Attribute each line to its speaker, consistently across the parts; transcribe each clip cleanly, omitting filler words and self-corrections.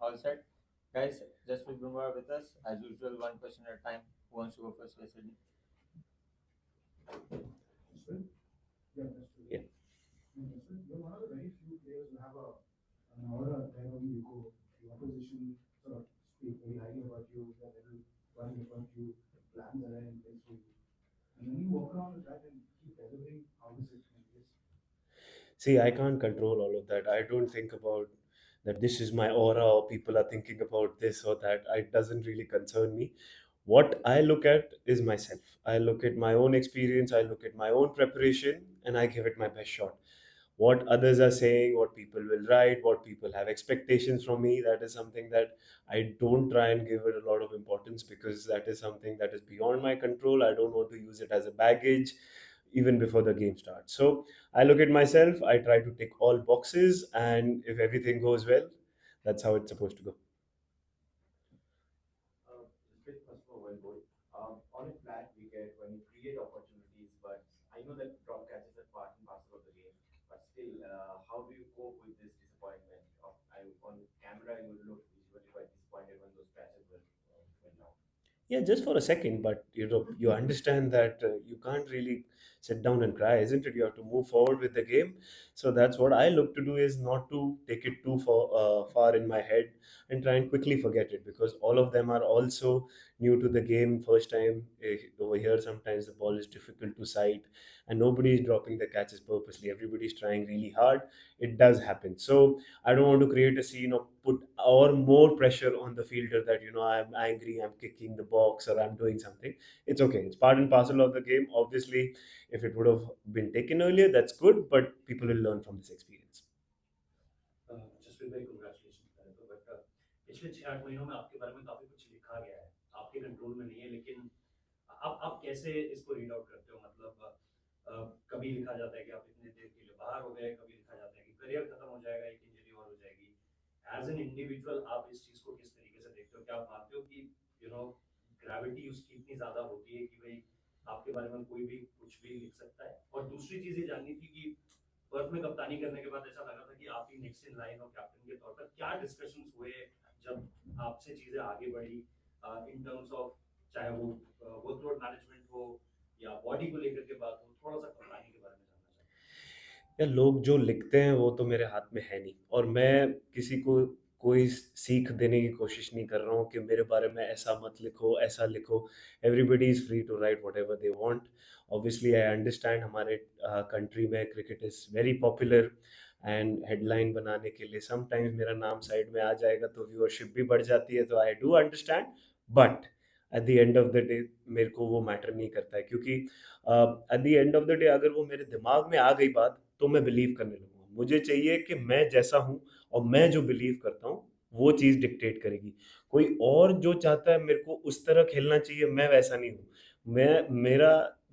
Speaker 1: all set. Guys, Jasprit Bumrah with us. As usual, one question at a time. Who wants to go first? Yesterday?
Speaker 2: Yeah.
Speaker 3: You're one of the very few players who have an aura wherever you go. The opposition sort of speak very highly about you, they're very worried about you, plans are in place for you. And when you walk around with that and keep delivering, how does it make this?
Speaker 2: See, I can't control all of that. I don't think about that this is my aura or people are thinking about this or that. It doesn't really concern me. What I look at is myself. I look at my own experience, I look at my own preparation, and I give it my best shot. What others are saying, what people will write, what people have expectations from me, that is something that I don't try and give it a lot of importance because that is something that is beyond my control. I don't want to use it as a baggage even before the game starts. So I look at myself, I try to tick all boxes, and if everything goes well, that's how it's supposed to go.
Speaker 4: Strict first for one goal. On a flat wicket, when you create opportunities, but I know that drop catches are part and parcel of the game. But still, how do you cope with this disappointment? On camera, you look visually quite disappointed when those catches went down.
Speaker 2: Yeah, just for a second, but you understand that you can't really sit down and cry, isn't it? You have to move forward with the game. So that's what I look to do, is not to take it too far in my head and try and quickly forget it, because all of them are also new to the game. First time over here, sometimes the ball is difficult to sight, and nobody is dropping the catches purposely. Everybody's trying really hard. It does happen. So I don't want to create a scene or put or more pressure on the fielder that I'm angry, I'm kicking the box, or I'm doing something. It's okay. It's part and parcel of the game. Obviously, if it would have been taken earlier, that's good. But people will learn from this experience.
Speaker 5: Jasprit भाई congratulation पहले तो but पिछले 6-8 महीनों में आपके बारे में काफी कुछ लिखा गया है, आपके कंट्रोल में नहीं है, लेकिन आप कैसे इसको रीड आउट करते हो? मतलब कभी लिखा जाता है कि आप इतने देर के लिए बाहर हो गए, कभी लिखा जाता है कि करियर खत्म हो जाएगा, एक इंजरी और हो जाएगी। एज एन इंडिविजुअल आप इस चीज को किस तरीके से देखते हो? क्या आप मानते हो कि यू नो ग्रेविटी उसकी इतनी ज्यादा होती है कि भाई आपके बारे में कोई भी कुछ भी लिख सकता है? और दूसरी चीज ये जाननी थी कि पर्थ में कप्तानी करने के बाद ऐसा लगा था कि आप ही नेक्स्ट इन लाइन और कैप्टन के तौर पर क्या डिस्कशंस हुए जब आपसे चीजें आगे बढ़ी इन टर्म्स ऑफ, चाहे वो वर्कलोड मैनेजमेंट हो या बॉडी को लेकर के बात हो? थोड़ा सा कप्तानी के बारे में जानना चाहता
Speaker 2: या लोग जो लिखते हैं वो तो मेरे हाथ में है नहीं, और मैं किसी को कोई सीख देने की कोशिश नहीं कर रहा हूँ कि मेरे बारे में ऐसा मत लिखो, ऐसा लिखो। Everybody is free to write whatever they want. Obviously I understand, हमारे कंट्री में cricket is very popular, and headline बनाने के लिए समटाइम्स मेरा नाम साइड में आ जाएगा तो व्यूअरशिप भी बढ़ जाती है, तो I do understand. But at the end of the day मेरे को वो मैटर नहीं करता है, क्योंकि at the end of the day अगर वो मेरे दिमाग में आ गई बात तो मैं बिलीव करने लगूँगा। मुझे चाहिए कि मैं जैसा हूँ और मैं जो बिलीव करता हूँ वो चीज़ डिक्टेट करेगी। कोई और जो चाहता है मेरे को उस तरह खेलना चाहिए, मैं वैसा नहीं हूँ। मेरा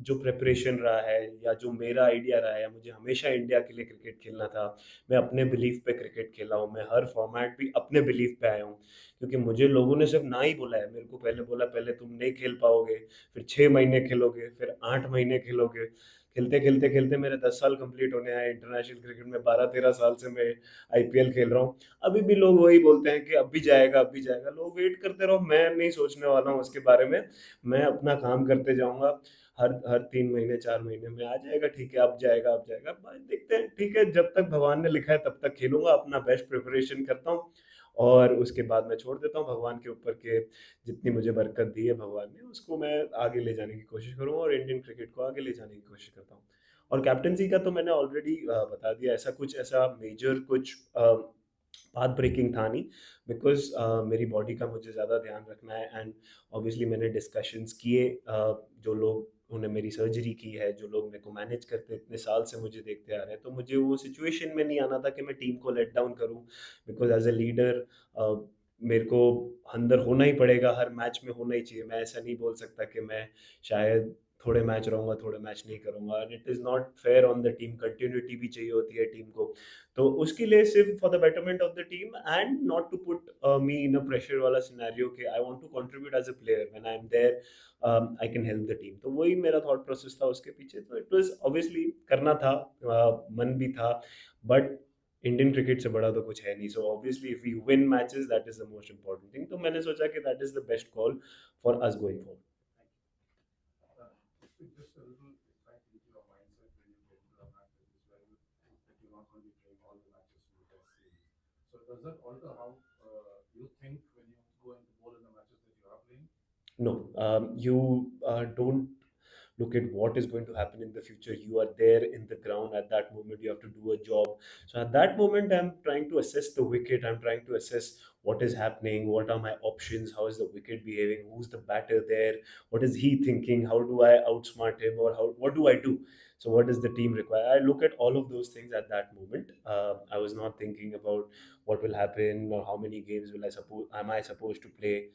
Speaker 2: जो प्रिपरेशन रहा है या जो मेरा आइडिया रहा है, या मुझे हमेशा इंडिया के लिए क्रिकेट खेलना था, मैं अपने बिलीफ पे क्रिकेट खेला हूँ। मैं हर फॉर्मेट भी अपने बिलीफ पे आया हूँ, क्योंकि मुझे लोगों ने सिर्फ ना ही बोला है। मेरे को पहले बोला, पहले तुम नहीं खेल पाओगे, फिर 6 महीने खेलोगे, फिर 8 महीने खेलोगे। खेलते खेलते खेलते मेरे 10 साल कंप्लीट होने आए इंटरनेशनल क्रिकेट में। 12-13 साल से मैं आईपीएल खेल रहा हूँ। अभी भी लोग वही बोलते हैं कि अब भी जाएगा, अब भी जाएगा। लोग वेट करते रहो, मैं नहीं सोचने वाला हूँ उसके बारे में। मैं अपना काम करते जाऊंगा। हर हर 3 महीने 4 महीने में आ जाएगा, ठीक है, अब जाएगा, अब जाएगा, देखते हैं। ठीक है, जब तक भगवान ने लिखा है तब तक खेलूंगा, अपना बेस्ट प्रिपरेशन करता हूँ, और उसके बाद मैं छोड़ देता हूँ भगवान के ऊपर के जितनी मुझे बरकत दी है भगवान ने, उसको मैं आगे ले जाने की कोशिश करूँगा और इंडियन क्रिकेट को आगे ले जाने की कोशिश करता हूँ। और कैप्टनसी का तो मैंने ऑलरेडी बता दिया। ऐसा मेजर कुछ पाथ ब्रेकिंग था नहीं, बिकॉज मेरी बॉडी का मुझे ज़्यादा ध्यान रखना है। एंड ऑब्वियसली मैंने डिस्कशंस किए, जो लोग उन्होंने मेरी सर्जरी की है, जो लोग मेरे को मैनेज करते इतने साल से मुझे देखते आ रहे हैं, तो मुझे वो सिचुएशन में नहीं आना था कि मैं टीम को लेट डाउन करूं। बिकॉज एज ए लीडर मेरे को अंदर होना ही पड़ेगा, हर मैच में होना ही चाहिए। मैं ऐसा नहीं बोल सकता कि मैं शायद थोड़े मैच रहूँगा, थोड़े मैच नहीं करूँगा। And it is not fair on the team. Continuity भी चाहिए होती है टीम को। तो उसके लिए सिर्फ for the betterment of the team, and not to put me in a pressure वाला सिनेरियो कि I want to contribute as a player when I am there, I can help the team. तो वही मेरा thought process था उसके पीछे। तो it was obviously करना था, मन भी था। बट इंडियन क्रिकेट से बड़ा तो कुछ है नहीं. So obviously if we win matches, that is the most important thing. तो मैंने सोचा कि that is the best call for us going forward.
Speaker 3: It's just a little insight into your mindset when you get into a match like this, where that you're not going to be playing all the matches in the test series. So does that alter how you think when you go into bowl in the matches that you are playing?
Speaker 2: No, you don't look at what is going to happen in the future. You are there in the ground at that moment. You have to do a job. So at that moment, I'm trying to assess the wicket. I'm trying to assess what is happening. What are my options? How is the wicket behaving? Who's the batter there? What is he thinking? How do I outsmart him? Or what do I do? So what does the team require? I look at all of those things at that moment. I was not thinking about what will happen or how many games will I suppose am I supposed to play.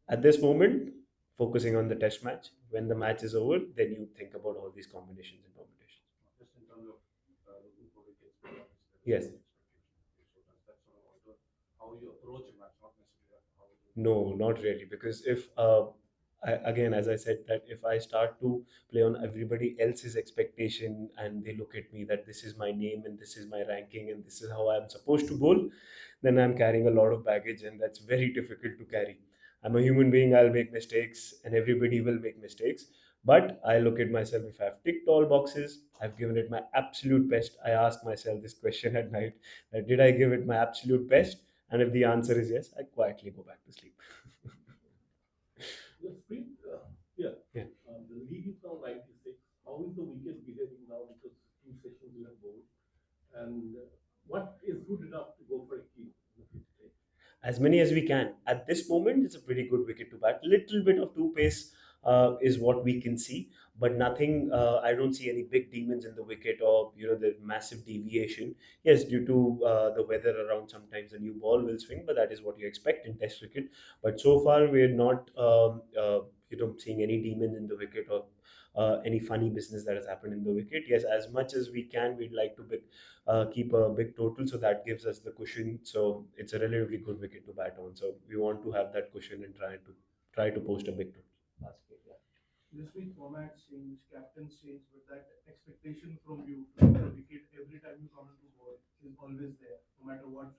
Speaker 2: At this moment, focusing on the test match. When the match is over, then you think about all these combinations and permutations.
Speaker 3: Just in terms of looking for wickets, but obviously
Speaker 2: Yes.
Speaker 3: there is an expectation. So does that sort of alter how you approach a match, not necessarily how you
Speaker 2: No, not really. Because if again, as I said, that if I start to play on everybody else's expectation and they look at me that this is my name and this is my ranking and this is how I'm supposed to bowl, then I'm carrying a lot of baggage and that's very difficult to carry. I'm a human being, I'll make mistakes and everybody will make mistakes. But I look at myself, if I've ticked all boxes, I've given it my absolute best. I ask myself this question at night that did I give it my absolute best? And if the answer is yes, I quietly go back to sleep.
Speaker 6: Jasprit, yeah.
Speaker 2: Yeah.
Speaker 6: The league is now 96. How is the wicket behaving now? Because two sessions you have bowled. And what is good enough to go for a kill in the fifth day?
Speaker 2: As many as we can. At this moment, it's a pretty good wicket to bat. Little bit of two pace is what we can see, but nothing. I don't see any big demons in the wicket or the massive deviation. Yes, due to the weather around, sometimes the new ball will swing, but that is what you expect in Test cricket. But so far, we're not seeing any demons in the wicket or any funny business that has happened in the wicket. Yes, as much as we can, we'd like to keep a big total, so that gives us the cushion. So it's a relatively good wicket to bat on. So we want to have that cushion and try to post a big total.
Speaker 1: That's good, yeah.
Speaker 3: This week formats change, captains change, but that expectation from you to get a wicket every time you come into bowl is always there, no matter what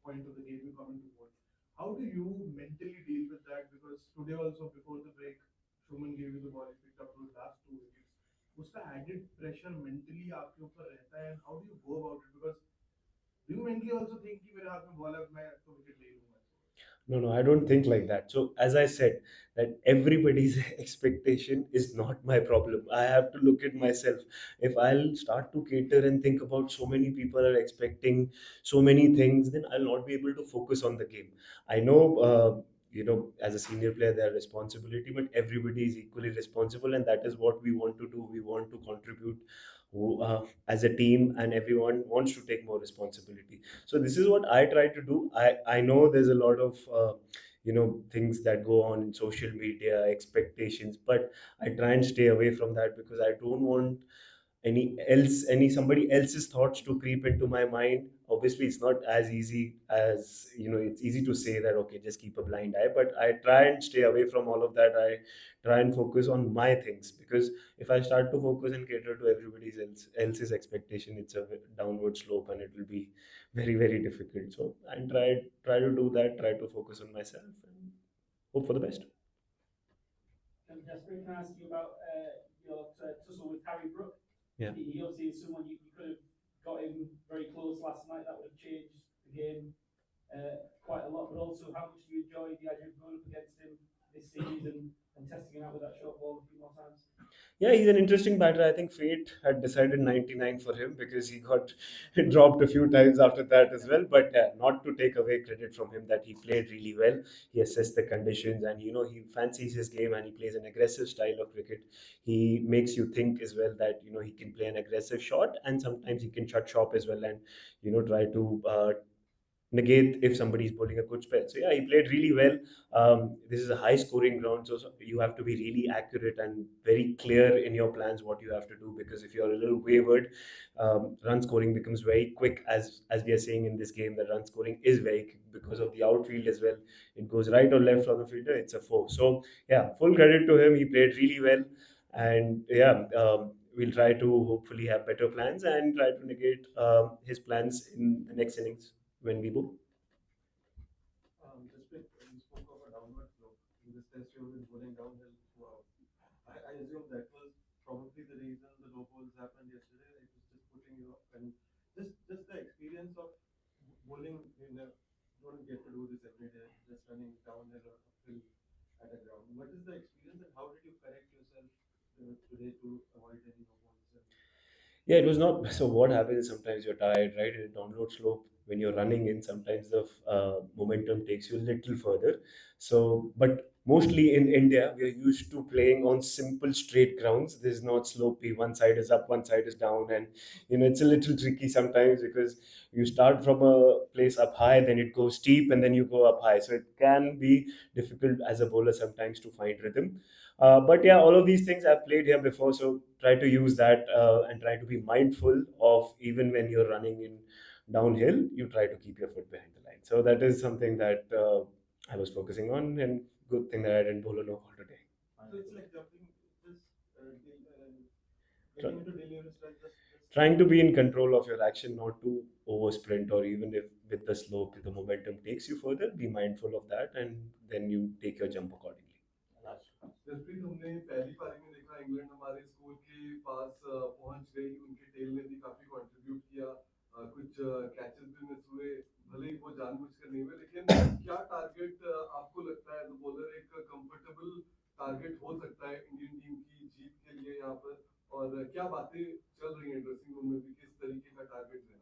Speaker 3: point of the game you come into bowl. How do you mentally deal with that? Because today also before the break, Shuman gave you the ball, you picked up those last two wickets. उसका added pressure mentally आपके ऊपर रहता है, and how do you go about it? Because do you mentally also think कि मेरे हाथ में ball है, मैं तो wicket ले लूंगा?
Speaker 2: No, I don't think like that. So as I said, that everybody's expectation is not my problem. I have to look at myself. If I'll start to cater and think about so many people are expecting so many things, then I'll not be able to focus on the game. I know as a senior player there are responsibility, but everybody is equally responsible, and that is what we want to do. We want to contribute as a team, and everyone wants to take more responsibility. So this is what I try to do. I know there's a lot of things that go on in social media, expectations, but I try and stay away from that because I don't want any somebody else's thoughts to creep into my mind. Obviously it's not as easy as it's easy to say that okay, just keep a blind eye, but I try and stay away from all of that. I try and focus on my things, because if I start to focus and cater to else's expectation, it's a downward slope and it will be very, very difficult. So I try to do that, try to focus on myself and hope for the best.
Speaker 7: Jasprit, can I ask you about your tussle with Harry Brook?
Speaker 2: Yeah.
Speaker 7: He obviously is someone you could have got him very close last night. That would have changed the game quite a lot. But also, how much do you enjoy the idea of going up against him this season and testing him out with that short ball a few more times?
Speaker 2: Yeah, he's an interesting batter. I think fate had decided 99 for him because he got dropped a few times after that as well. But not to take away credit from him, that he played really well. He assessed the conditions and he fancies his game and he plays an aggressive style of cricket. He makes you think as well that he can play an aggressive shot, and sometimes he can shut shop as well and try to negate if somebody is bowling a good spell. So yeah, he played really well. This is a high scoring ground, so you have to be really accurate and very clear in your plans what you have to do, because if you're a little wavered, run scoring becomes very quick. As we are saying in this game, that run scoring is very quick because of the outfield as well. It goes right or left from the fielder, it's a four. So yeah, full credit to him. He played really well, and yeah. we'll try to hopefully have better plans and try to negate his plans in the next innings when we bowl.
Speaker 8: Jasprit, you spoke of a downward slope. In this test, you have been bowling downhill throughout. I assume that was probably the reason the low balls happened yesterday. It was just putting you up, and just the experience of bowling. Don't get to do this every day. Just running downhill or uphill at a ground. What is the experience, and how did you correct yourself today to avoid any no balls?
Speaker 2: Yeah, it was not. So what happens is sometimes you're tired, right? In a download slope, when you're running in, sometimes the momentum takes you a little further. So, but mostly in India, we are used to playing on simple straight grounds. There's not slopey. One side is up, one side is down, and it's a little tricky sometimes because you start from a place up high, then it goes steep, and then you go up high. So it can be difficult as a bowler sometimes to find rhythm. But yeah, all of these things I've played here before, so try to use that and try to be mindful of even when you're running in downhill, you try to keep your foot behind the line. So that is something that I was focusing on, and good thing that I didn't bowl a no ball today.
Speaker 8: So it's like jumping, just getting into delirious, like just
Speaker 2: Trying to be in control of your action, not to over sprint, or even if with the slope, the momentum takes you further, be mindful of that, and then you take your jump accordingly.
Speaker 8: Jasprit, हमने पहली पारी में देखा England हमारे score के पास पहुंच गई, उनके टेल ने भी काफी कंट्रीब्यूट किया, कुछ कैचेस भी मिस हुए, भले ही वो जानबूझकर नहीं हुए, लेकिन क्या टारगेट आपको लगता है एज अ बॉलर एक कंफर्टेबल टारगेट हो सकता है इंडियन टीम की जीत के लिए यहाँ पर, और क्या बातें चल रही हैं ड्रेसिंग रूम में भी, किस तरीके का टारगेट देना?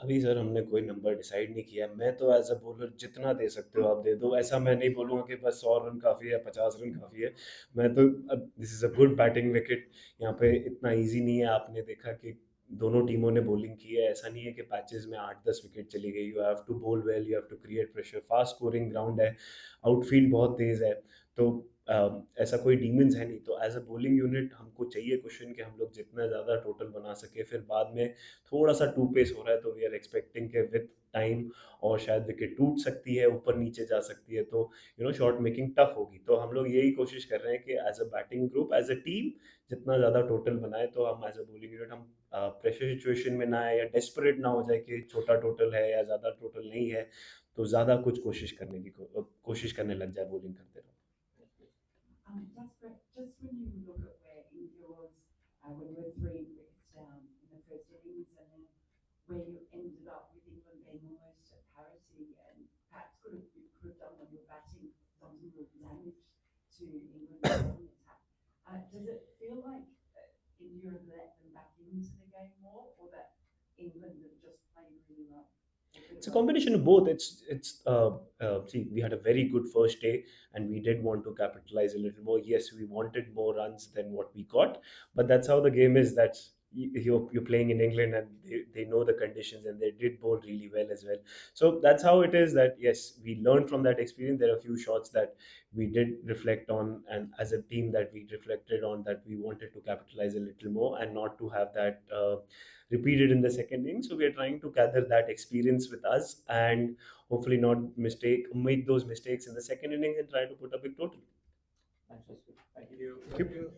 Speaker 2: अभी सर हमने कोई नंबर डिसाइड नहीं किया। मैं तो एज अ बॉलर जितना दे सकते हो आप दे दो। ऐसा मैं नहीं बोलूँगा कि बस 100 रन काफ़ी है, 50 रन काफ़ी है। मैं तो अब this is a good batting wicket. यहाँ पे इतना ईजी नहीं है। आपने देखा कि दोनों टीमों ने बॉलिंग की है। ऐसा नहीं है कि पैचेस में 8-10 विकेट चली गई। You have to bowl well, you have to create pressure. Fast scoring ground है, आउटफील्ड बहुत तेज़ है। तो ऐसा कोई डीमंस है नहीं। तो एज अ बॉलिंग यूनिट हमको चाहिए क्वेश्चन कि हम लोग जितना ज़्यादा टोटल बना सके। फिर बाद में थोड़ा सा टू पेस हो रहा है तो वी आर एक्सपेक्टिंग के विद टाइम और शायद विकेट टूट सकती है, ऊपर नीचे जा सकती है, तो शॉट मेकिंग टफ होगी। तो हम लोग यही कोशिश कर रहे हैं कि as a batting group, as a team, जितना ज़्यादा टोटल बनाए तो हम एज अ बॉलिंग यूनिट हम प्रेशर सिचुएशन में ना आए या डेस्परेट ना हो जाए कि छोटा टोटल है या ज़्यादा टोटल नहीं है, तो ज़्यादा कुछ कोशिश करने लग जाए बॉलिंग करते रहो।
Speaker 9: Jasprit, just when you look at where India was when we were 3 wickets down in the first innings, and then where you ended up with England being almost at parity, and perhaps you could have done when you were batting, done some real damage to England's bowling attack. Does it feel like India have let them back into the game more, or that England have just played really well?
Speaker 2: It's a combination of both. See, we had a very good first day, and we did want to capitalize a little more. Yes, we wanted more runs than what we got, but that's how the game is. That's you're playing in England, and they know the conditions, and they did bowl really well as well. So that's how it is. That yes, we learned from that experience. There are a few shots that we did reflect on, and as a team that we reflected on, that we wanted to capitalize a little more and not to have that repeated in the second inning. So we are trying to gather that experience with us and hopefully not make those mistakes in the second innings and try to put a big total.
Speaker 1: Thank you.
Speaker 2: Thank you.